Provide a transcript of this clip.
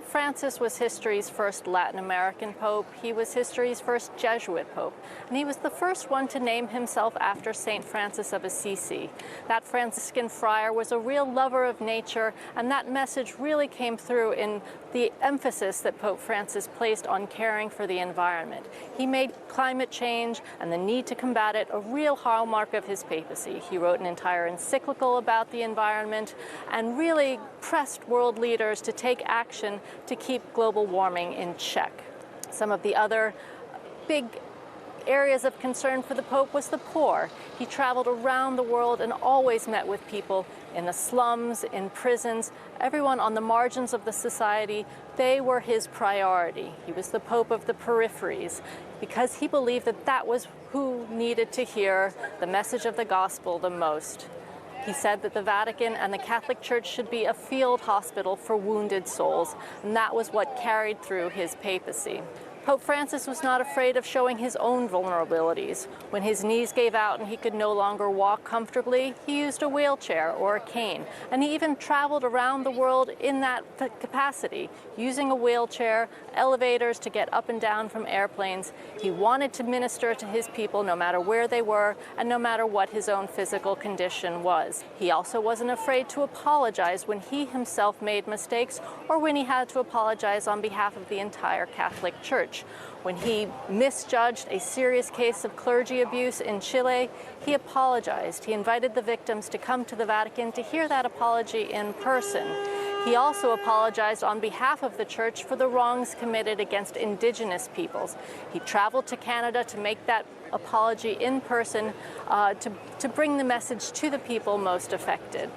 Francis was history's first Latin American pope. He was history's first Jesuit pope, and he was the first one to name himself after St. Francis of Assisi. That Franciscan friar was a real lover of nature, and that message really came through in the emphasis that Pope Francis placed on caring for the environment. He made climate change and the need to combat it a real hallmark of his papacy. He wrote an entire encyclical about the environment and really pressed world leaders to take action to keep global warming in check. Some of the other big areas of concern for the Pope was the poor. He traveled around the world and always met with people in the slums, in prisons, everyone on the margins of the society. They were his priority. He was the Pope of the peripheries because he believed that that was who needed to hear the message of the gospel the most. He said that the Vatican and the Catholic Church should be a field hospital for wounded souls, and that was what carried through his papacy. Pope Francis was not afraid of showing his own vulnerabilities. When his knees gave out and he could no longer walk comfortably, he used a wheelchair or a cane. And he even traveled around the world in that capacity, using a wheelchair, elevators to get up and down from airplanes. He wanted to minister to his people no matter where they were and no matter what his own physical condition was. He also wasn't afraid to apologize when he himself made mistakes or when he had to apologize on behalf of the entire Catholic Church. When he misjudged a serious case of clergy abuse in Chile, he apologized. He invited the victims to come to the Vatican to hear that apology in person. He also apologized on behalf of the Church for the wrongs committed against indigenous peoples. He traveled to Canada to make that apology in person to bring the message to the people most affected.